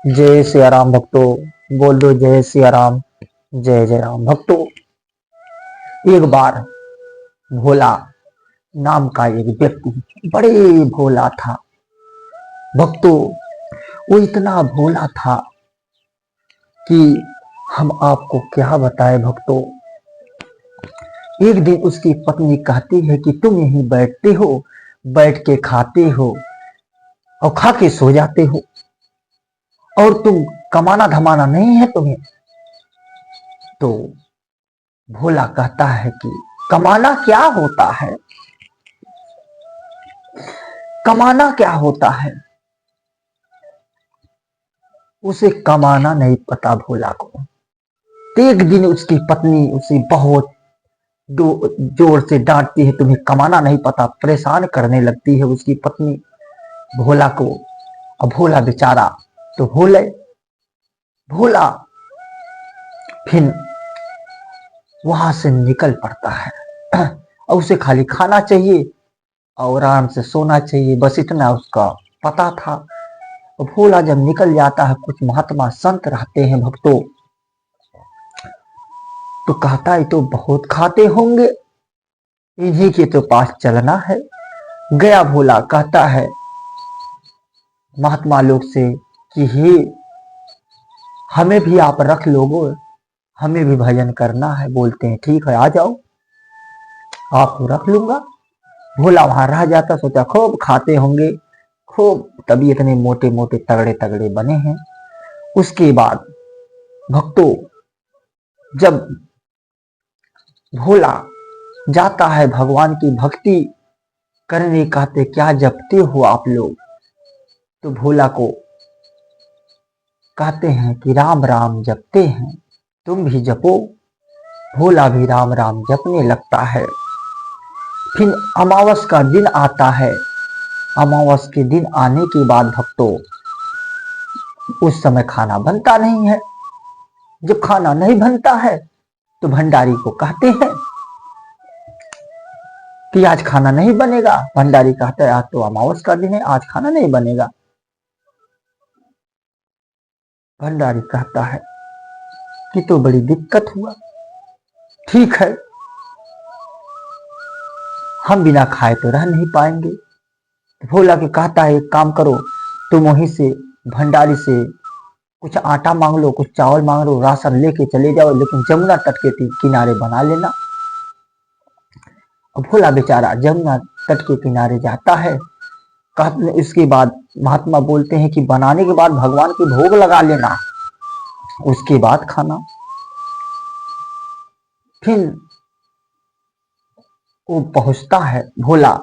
जय सिया राम भक्तों, बोल दो जय सिया राम। जय जय राम भक्तों। एक बार भोला नाम का एक व्यक्ति बड़े भोला था भक्तों। वो इतना भोला था कि हम आपको क्या बताएं भक्तों। एक दिन उसकी पत्नी कहती है कि तुम यहीं बैठते हो, बैठ के खाते हो और खा के सो जाते हो, और तुम कमाना धमाना नहीं है तुम्हें। तो भोला कहता है कि कमाना क्या होता है, कमाना क्या होता है। उसे कमाना नहीं पता भोला को। एक दिन उसकी पत्नी उसे बहुत जोर से डांटती है, तुम्हें कमाना नहीं पता, परेशान करने लगती है उसकी पत्नी भोला को। और भोला बेचारा तो भोला फिर वहां से निकल पड़ता है। और उसे खाली खाना चाहिए और आराम से सोना चाहिए, बस इतना उसका पता था। भोला जब निकल जाता है, कुछ महात्मा संत रहते हैं भक्तों, तो कहता है तो बहुत खाते होंगे, इन्हीं के तो पास चलना है। गया भोला, कहता है महात्मा लोग से कि हे, हमें भी आप रख लोगो, हमें भी भजन करना है। बोलते हैं ठीक है, आ जाओ, आपको रख लूंगा। भोला वहां रह जाता, सोचा खूब खाते होंगे, खूब, तभी इतने मोटे मोटे तगड़े तगड़े बने हैं। उसके बाद भक्तों, जब भोला जाता है भगवान की भक्ति करने, कहते क्या जपते हो आप लोग। तो भोला को कहते हैं कि राम राम जपते हैं, तुम भी जपो। भोला भी राम राम जपने लगता है। फिर अमावस का दिन आता है। अमावस के दिन आने के बाद भक्तों, उस समय खाना बनता नहीं है। जब खाना नहीं बनता है तो भंडारी को कहते हैं कि आज खाना नहीं बनेगा। भंडारी कहता है आज तो अमावस का दिन है, आज खाना नहीं बनेगा। भंडारी कहता है कि तो बड़ी दिक्कत हुआ, ठीक है, हम बिना खाए तो रह नहीं पाएंगे। भोला के कहता है एक काम करो, तुम वहीं से भंडारी से कुछ आटा मांग लो, कुछ चावल मांग लो, राशन लेके चले जाओ, लेकिन जमुना तट के किनारे बना लेना। और भोला बेचारा जमुना तट के किनारे जाता है। कहते इसके बाद महात्मा बोलते हैं कि बनाने के बाद भगवान के भोग लगा लेना, उसके बाद खाना। फिर वो पहुंचता है भोला।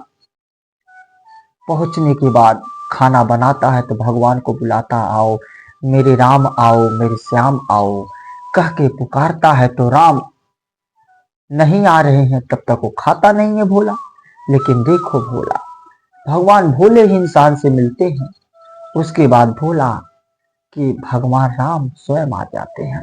पहुंचने के बाद खाना बनाता है तो भगवान को बुलाता, आओ मेरे राम, आओ मेरे श्याम आओ, कह के पुकारता है। तो राम नहीं आ रहे हैं, तब तक वो खाता नहीं है भोला। लेकिन देखो भोला, भगवान भोले ही इंसान से मिलते हैं। उसके बाद भोला कि भगवान राम स्वयं आ जाते हैं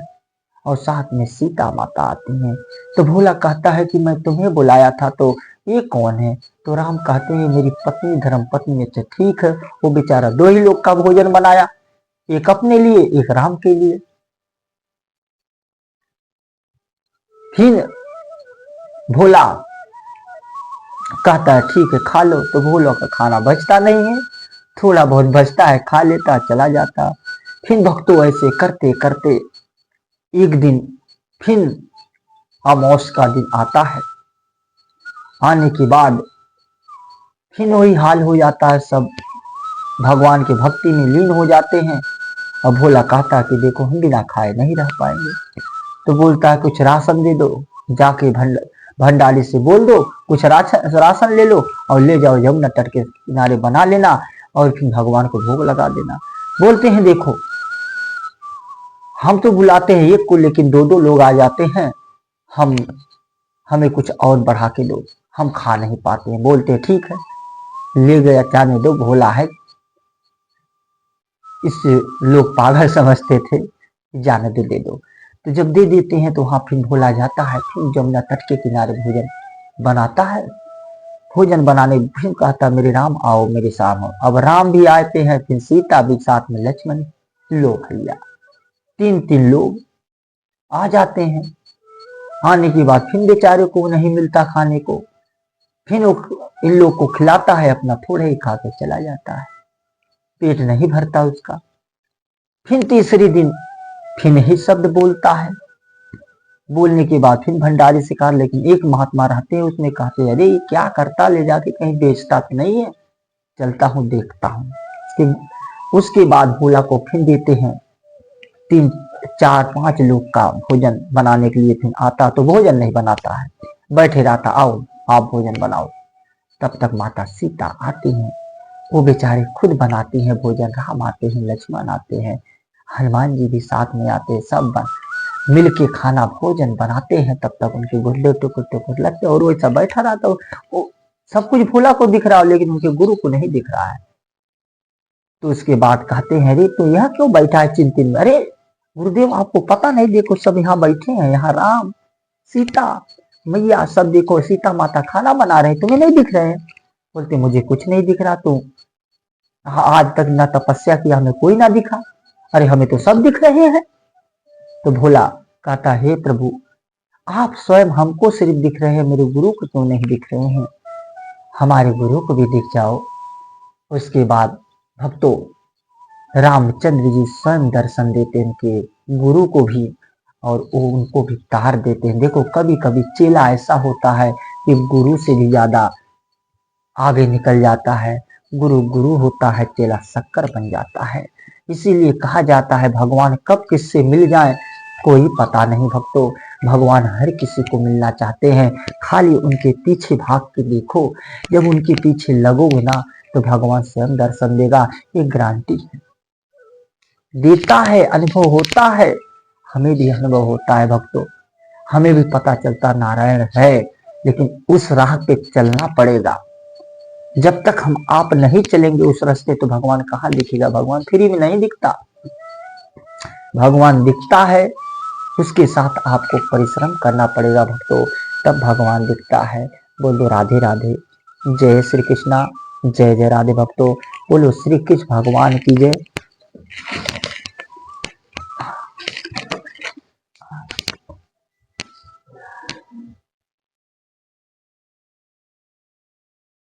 और साथ में सीता माता आती हैं। तो भोला कहता है कि मैं तुम्हें बुलाया था, तो ये कौन है। तो राम कहते हैं मेरी पत्नी धर्म पत्नी। अच्छा ठीक है। वो बेचारा दो ही लोग का भोजन बनाया, एक अपने लिए, एक राम के लिए। फिर भोला कहता है ठीक है खा लो। तो भोला का खाना बचता नहीं है, थोड़ा बहुत बचता है, खा लेता, चला जाता। फिर भक्तों ऐसे करते करते एक दिन फिर अमावस का दिन आता है। आने के बाद फिर वही हाल हो जाता है, सब भगवान की भक्ति में लीन हो जाते हैं। और भोला कहता है कि देखो हम बिना खाए नहीं रह पाएंगे। तो बोलता है कुछ राशन दे दो, जाके भंडारी से बोल दो कुछ राशन ले लो और ले जाओ यमुना तट के किनारे बना लेना और फिर भगवान को भोग लगा देना। बोलते हैं देखो हम तो बुलाते हैं एक को, लेकिन दो दो लोग आ जाते हैं, हमें कुछ और बढ़ा के दो, हम खा नहीं पाते हैं। बोलते हैं ठीक है, ले गया, जाने दो, भोला है। इससे लोग पागल समझते थे, जाने दे दो। तो जब दे देते हैं तो वहां फिर भोला जाता है, फिर जमुना तट के किनारे भोजन बनाता है। भोजन बनाने फिर कहता मेरे राम आओ मेरे श्याम आओ। अब राम भी आते हैं, फिर सीता भी, साथ में लक्ष्मण। लो भैया, 3-3 लोग आ जाते हैं। आने के बाद फिर बेचारे को नहीं मिलता खाने को, फिर वो इन लोग को खिलाता है, अपना थोड़े ही खा के चला जाता है, पेट नहीं भरता उसका। फिर तीसरे दिन फिर ही शब्द बोलता है, बोलने के बाद फिर भंडारी से कहा, लेकिन एक महात्मा रहते हैं उसमें, कहते अरे ये क्या करता, ले जाके कहीं बेचता तो नहीं है, चलता हूँ देखता हूँ। उसके बाद भोला को फिर देते हैं 3-4-5 लोग का भोजन बनाने के लिए। फिर आता तो भोजन नहीं बनाता है, बैठे रहता, आओ आप भोजन बनाओ। तब तक माता सीता आती हैं, वो बेचारे खुद बनाती हैं भोजन। राम आते हैं, लक्ष्मण आते हैं, हनुमान जी भी साथ में आते हैं, सब मिल के खाना भोजन बनाते हैं। तब तक उनके गुल्ले टुकुर टुकुर लगते और वो ऐसा बैठा रहता, वो सब कुछ भोला को दिख रहा हो लेकिन उनके गुरु को नहीं दिख रहा है। तो उसके बाद कहते हैं, अरे तो यह क्यों बैठा है चिंतित में? अरे गुरुदेव आपको पता नहीं, देखो सब यहाँ बैठे हैं, यहाँ राम सीता मैया सब देखो, सीता माता खाना बना रहे, तुम्हें नहीं दिख रहे हैं? बोलते मुझे कुछ नहीं दिख रहा, तो आज तक ना तपस्या किया, हमें कोई ना दिखा, अरे हमें तो सब दिख रहे हैं। तो भोला कहता, हे प्रभु आप स्वयं हमको सिर्फ दिख रहे हैं, मेरे गुरु को क्यों नहीं दिख रहे हैं? हमारे गुरु को भी दिख जाओ। उसके बाद भक्तों रामचंद्र जी स्वयं दर्शन देते हैं उनके गुरु को भी, और वो उनको भी तार देते हैं। देखो कभी कभी चेला ऐसा होता है कि गुरु से भी ज्यादा आगे निकल जाता है, गुरु गुरु होता है, चेला शक्कर बन जाता है। इसीलिए कहा जाता है भगवान कब किससे मिल जाए कोई पता नहीं। भक्तों भगवान हर किसी को मिलना चाहते हैं, खाली उनके पीछे भाग के देखो, जब उनके पीछे लगोगे ना तो भगवान स्वयं दर्शन देगा, ये गारंटी है। देता है, अनुभव होता है, हमें भी अनुभव होता है भक्तों, हमें भी पता चलता नारायण है, लेकिन उस राह पे चलना पड़ेगा। जब तक हम आप नहीं चलेंगे उस रास्ते तो भगवान कहाँ दिखेगा? भगवान फ्री में नहीं दिखता, भगवान दिखता है, उसके साथ आपको परिश्रम करना पड़ेगा भक्तों, तब भगवान दिखता है। बोलो राधे राधे, जय श्री कृष्णा, जय जय राधे। भक्तों बोलो श्री कृष्ण भगवान की जय।